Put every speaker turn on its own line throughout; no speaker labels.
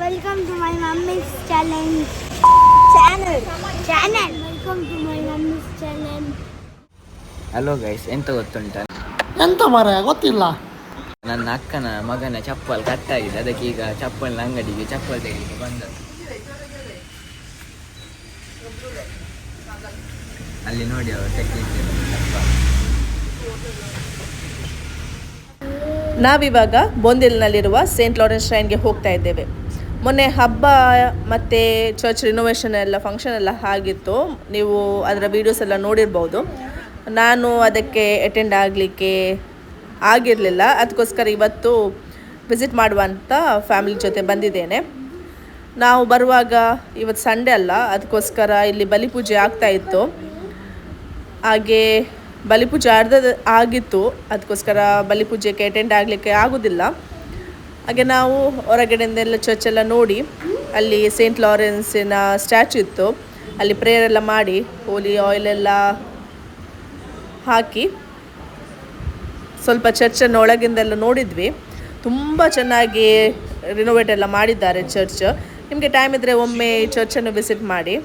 Welcome to my mummy's challenge. Channel. Welcome to my mummy's channel.
Hello guys, ಎಂತ ಗೊತ್ತುಂಟ,
ಎಂತ ಮಾರ ಗೊತ್ತಿಲ್ಲ.
ನನ್ನ ಅಕ್ಕನ ಮಗನ ಚಪ್ಪಲ್ ಕಟ್ಟಾಗಿದೆ. ಅದಕ್ಕೆ ಈಗ ಚಪ್ಪಲಿನ ಅಂಗಡಿಗೆ ಚಪ್ಪಲ್ ತೆಗೆಲಿಕ್ಕೆ ಬಂದದ್ದು. ಅಲ್ಲಿ ನೋಡಿ ಅವರು ತೆಗೆದಿದ್ದಾರೆ ಚಪ್ಪಲ್.
ನಾವಿವಾಗ ಬೊಂದಿಲ್ನಲ್ಲಿರುವ ಸೇಂಟ್ ಲಾರೆನ್ಸ್ ಶ್ರೈನ್ಗೆ ಹೋಗ್ತಾ ಇದ್ದೇವೆ. ಮೊನ್ನೆ ಹಬ್ಬ ಮತ್ತು ಚರ್ಚ್ ರಿನೋವೇಷನ್ ಎಲ್ಲ ಫಂಕ್ಷನ್ ಎಲ್ಲ ಆಗಿತ್ತು. ನೀವು ಅದರ ವೀಡಿಯೋಸ್ ಎಲ್ಲ ನೋಡಿರ್ಬೋದು. ನಾನು ಅದಕ್ಕೆ ಅಟೆಂಡ್ ಆಗಲಿಕ್ಕೆ ಆಗಿರಲಿಲ್ಲ. ಅದಕ್ಕೋಸ್ಕರ ಇವತ್ತು ವಿಸಿಟ್ ಮಾಡುವಂಥ ಫ್ಯಾಮಿಲಿ ಜೊತೆ ಬಂದಿದ್ದೇನೆ. ನಾವು ಬರುವಾಗ ಇವತ್ತು ಸಂಡೇ ಅಲ್ಲ, ಅದಕ್ಕೋಸ್ಕರ ಇಲ್ಲಿ ಬಲಿಪೂಜೆ ಆಗ್ತಾಯಿತ್ತು. ಹಾಗೆ ಬಲಿಪೂಜೆ ಆಗಿತ್ತು, ಅದಕ್ಕೋಸ್ಕರ ಬಲಿಪೂಜೆಗೆ ಅಟೆಂಡ್ ಆಗಲಿಕ್ಕೆ ಆಗೋದಿಲ್ಲ. ಹಾಗೆ ನಾವು ಹೊರಗಡೆಯಿಂದೆಲ್ಲ ಚರ್ಚೆಲ್ಲ ನೋಡಿ, ಅಲ್ಲಿ ಸೇಂಟ್ ಲಾರೆನ್ಸಿನ ಸ್ಟ್ಯಾಚ್ಯೂ ಇತ್ತು, ಅಲ್ಲಿ ಪ್ರೇಯರ್ ಎಲ್ಲ ಮಾಡಿ ಹೋಲಿ ಆಯಿಲೆಲ್ಲ ಹಾಕಿ ಸ್ವಲ್ಪ ಚರ್ಚನ್ನು ಒಳಗಿಂದೆಲ್ಲ ನೋಡಿದ್ವಿ. ತುಂಬ ಚೆನ್ನಾಗಿ ರಿನೋವೇಟ್ ಎಲ್ಲ ಮಾಡಿದ್ದಾರೆ ಚರ್ಚ್. ನಿಮಗೆ ಟೈಮ್ ಇದ್ದರೆ ಒಮ್ಮೆ ಚರ್ಚನ್ನು ವಿಸಿಟ್ ಮಾಡಿ.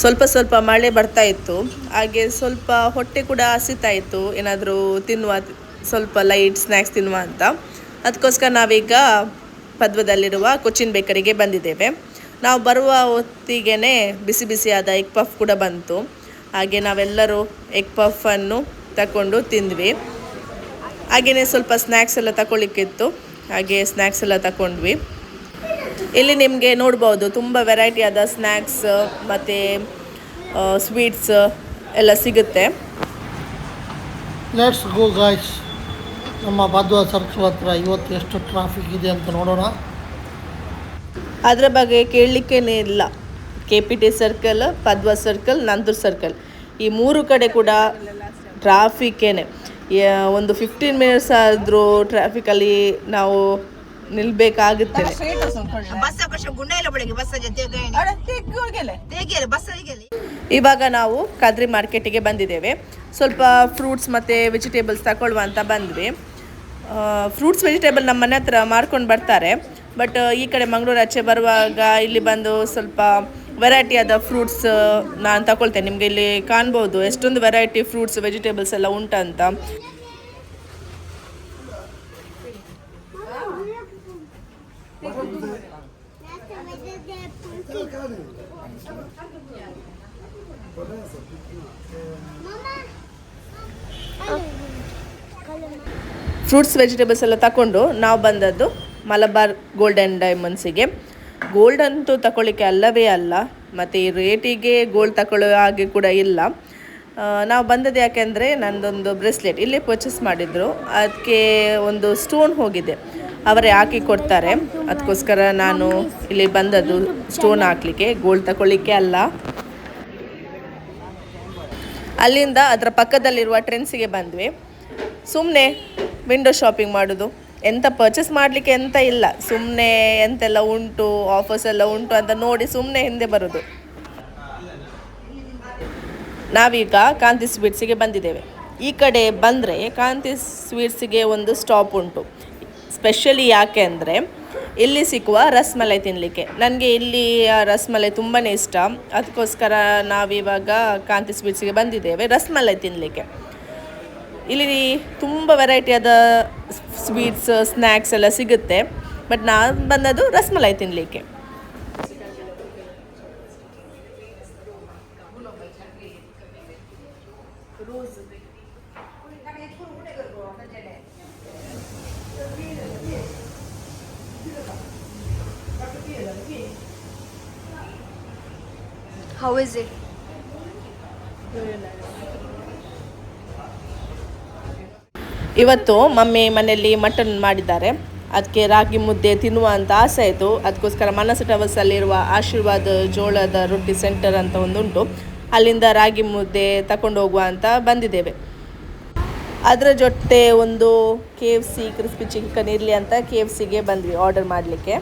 ಸ್ವಲ್ಪ ಮಳೆ ಬರ್ತಾ ಇತ್ತು, ಹಾಗೆ ಸ್ವಲ್ಪ ಹೊಟ್ಟೆ ಕೂಡ ಹಸಿತಾ ಇತ್ತು, ಏನಾದರೂ ತಿನ್ನುವ, ಸ್ವಲ್ಪ ಲೈಟ್ ಸ್ನ್ಯಾಕ್ಸ್ ತಿನ್ನುವ ಅಂತ. ಅದಕ್ಕೋಸ್ಕರ ನಾವೀಗ ಪದ್ವದಲ್ಲಿರುವ ಕೊಚ್ಚಿನ್ ಬೇಕರಿಗೆ ಬಂದಿದ್ದೇವೆ. ನಾವು ಬರುವ ಹೊತ್ತಿಗೆ ಬಿಸಿ ಬಿಸಿಯಾದ ಎಗ್ ಪಫ್ ಕೂಡ ಬಂತು. ಹಾಗೆ ನಾವೆಲ್ಲರೂ ಎಗ್ ಪಫನ್ನು ತಗೊಂಡು ತಿಂದ್ವಿ. ಹಾಗೆಯೇ ಸ್ವಲ್ಪ ಸ್ನ್ಯಾಕ್ಸ್ ಎಲ್ಲ ತಗೊಳ್ಳಿಕ್ಕಿತ್ತು, ಹಾಗೆ ಸ್ನ್ಯಾಕ್ಸ್ ಎಲ್ಲ ತಗೊಂಡ್ವಿ. ಇಲ್ಲಿ ನಿಮಗೆ ನೋಡ್ಬೋದು ತುಂಬ ವೆರೈಟಿಯಾದ ಸ್ನ್ಯಾಕ್ಸ್ ಮತ್ತು ಸ್ವೀಟ್ಸ್ ಎಲ್ಲ ಸಿಗುತ್ತೆ.
Let's go guys. ನಮ್ಮ ಬದ್ವಾ ಸರ್ಕಲ್ ಹತ್ರ ಇವತ್ತು ಎಷ್ಟು ಟ್ರಾಫಿಕ್ ಇದೆ ಅಂತ ನೋಡೋಣ.
ಅದರ ಬಗ್ಗೆ ಕೇಳಲಿಕ್ಕೇ ಇಲ್ಲ. KPT circle, Padua circle, Nandur circle, ಈ ಮೂರು ಕಡೆ ಕೂಡ ಟ್ರಾಫಿಕ್ಕೇನೆ. ಒಂದು 15 ಮಿನಿಟ್ಸ್ ಆದರೂ ಟ್ರಾಫಿಕಲ್ಲಿ ನಾವು ನಿಲ್ಬೇಕಾಗುತ್ತೆ. ಇವಾಗ ನಾವು ಕದ್ರಿ ಮಾರ್ಕೆಟಿಗೆ ಬಂದಿದ್ದೇವೆ. ಸ್ವಲ್ಪ ಫ್ರೂಟ್ಸ್ ಮತ್ತು ವೆಜಿಟೇಬಲ್ಸ್ ತಗೊಳ್ಳುವ ಅಂತ ಬಂದ್ವಿ. ಫ್ರೂಟ್ಸ್ ವೆಜಿಟೇಬಲ್ ನಮ್ಮ ಮನೆ ಹತ್ರ ಮಾರ್ಕೊಂಡು ಬರ್ತಾರೆ. ಬಟ್ ಈ ಕಡೆ ಮಂಗಳೂರು ಆಚೆ ಬರುವಾಗ ಇಲ್ಲಿ ಬಂದು ಸ್ವಲ್ಪ ವೆರೈಟಿಯಾದ ಫ್ರೂಟ್ಸ್ ನಾನು ತಗೊಳ್ತೇನೆ. ನಿಮಗೆ ಇಲ್ಲಿ ಕಾಣ್ಬೋದು ಎಷ್ಟೊಂದು ವೆರೈಟಿ ಫ್ರೂಟ್ಸ್ ವೆಜಿಟೇಬಲ್ಸ್ ಎಲ್ಲ ಉಂಟಂತ. ಫ್ರೂಟ್ಸ್ ವೆಜಿಟೇಬಲ್ಸ್ ಎಲ್ಲ ತಗೊಂಡು ನಾವು ಬಂದದ್ದು ಮಲಬಾರ್ ಗೋಲ್ಡ್ ಆ್ಯಂಡ್ ಡೈಮಂಡ್ಸಿಗೆ. ಗೋಲ್ಡ್ ಅಂತೂ ತಗೊಳ್ಳಿಕ್ಕೆ ಅಲ್ಲವೇ ಅಲ್ಲ, ಮತ್ತು ಈ ರೇಟಿಗೆ ಗೋಲ್ಡ್ ತಗೊಳ್ಳೋ ಹಾಗೆ ಕೂಡ ಇಲ್ಲ. ನಾವು ಬಂದದ್ದು ಯಾಕೆಂದರೆ ನನ್ನದೊಂದು ಬ್ರೇಸ್ಲೆಟ್ ಇಲ್ಲೇ ಪರ್ಚೇಸ್ ಮಾಡಿದ್ರು, ಅದಕ್ಕೆ ಒಂದು ಸ್ಟೋನ್ ಹೋಗಿದೆ, ಅವರೇ ಹಾಕಿ ಕೊಡ್ತಾರೆ. ಅದಕ್ಕೋಸ್ಕರ ನಾನು ಇಲ್ಲಿ ಬಂದದ್ದು ಸ್ಟೋನ್ ಹಾಕಲಿಕ್ಕೆ, ಗೋಲ್ಡ್ ತಗೊಳ್ಳಿಕ್ಕೆ ಅಲ್ಲ. ಅಲ್ಲಿಂದ ಅದರ ಪಕ್ಕದಲ್ಲಿರುವ ಟ್ರೆಂಡ್ಸಿಗೆ ಬಂದ್ವಿ. ಸುಮ್ಮನೆ ವಿಂಡೋ ಶಾಪಿಂಗ್ ಮಾಡೋದು, ಎಂತ ಪರ್ಚೇಸ್ ಮಾಡಲಿಕ್ಕೆ ಎಂತ ಇಲ್ಲ, ಸುಮ್ಮನೆ ಎಂತೆಲ್ಲ ಉಂಟು, ಆಫರ್ಸ್ ಎಲ್ಲ ಉಂಟು ಅಂತ ನೋಡಿ ಸುಮ್ಮನೆ ಹಿಂದೆ ಬರೋದು. ನಾವೀಗ ಕಾಂತಿ ಸ್ವೀಟ್ಸಿಗೆ ಬಂದಿದ್ದೇವೆ. ಈ ಕಡೆ ಬಂದರೆ ಕಾಂತಿ ಸ್ವೀಟ್ಸಿಗೆ ಒಂದು ಸ್ಟಾಪ್ ಉಂಟು. ಸ್ಪೆಷಲಿ ಯಾಕೆ ಅಂದರೆ ಇಲ್ಲಿ ಸಿಕ್ಕುವ ರಸ್ಮಲೈ ತಿನ್ನಲಿಕ್ಕೆ. ನನಗೆ ಇಲ್ಲಿ ರಸ್ಮಲೈ ತುಂಬಾ ಇಷ್ಟ. ಅದಕ್ಕೋಸ್ಕರ ನಾವಿವಾಗ ಕಾಂತಿ ಸ್ವೀಟ್ಸಿಗೆ ಬಂದಿದ್ದೇವೆ ರಸ್ಮಲೈ ತಿನ್ನಲಿಕ್ಕೆ. ಇಲ್ಲಿ ತುಂಬ ವೆರೈಟಿಯಾದ ಸ್ವೀಟ್ಸ್ ಸ್ನ್ಯಾಕ್ಸ್ ಎಲ್ಲ ಸಿಗುತ್ತೆ. ಬಟ್ ನಾನು ಬಂದದ್ದು ರಸ್ಮಲೈ ತಿನ್ನಲಿಕ್ಕೆ.
How is it?
ಇವತ್ತು ಮಮ್ಮಿ ಮನೆಯಲ್ಲಿ ಮಟನ್ ಮಾಡಿದ್ದಾರೆ. ಅದಕ್ಕೆ ರಾಗಿ ಮುದ್ದೆ ತಿನ್ನುವ ಅಂತ ಆಸೆ ಆಯಿತು. ಅದಕ್ಕೋಸ್ಕರ ಮನಸ್ಸು ಟವರ್ಸಲ್ಲಿರುವ ಆಶೀರ್ವಾದ ಜೋಳದ ರೊಟ್ಟಿ ಸೆಂಟರ್ ಅಂತ ಒಂದುಂಟು, ಅಲ್ಲಿಂದ ರಾಗಿ ಮುದ್ದೆ ತಗೊಂಡು ಹೋಗುವ ಅಂತ ಬಂದಿದ್ದೇವೆ. ಅದರ ಜೊತೆ ಒಂದು KFC ಕ್ರಿಸ್ಪಿ ಚಿಕನ್ ಇರಲಿ ಅಂತ KFCಗೆ ಬಂದ್ವಿ ಆರ್ಡರ್ ಮಾಡಲಿಕ್ಕೆ.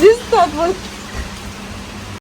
This thought was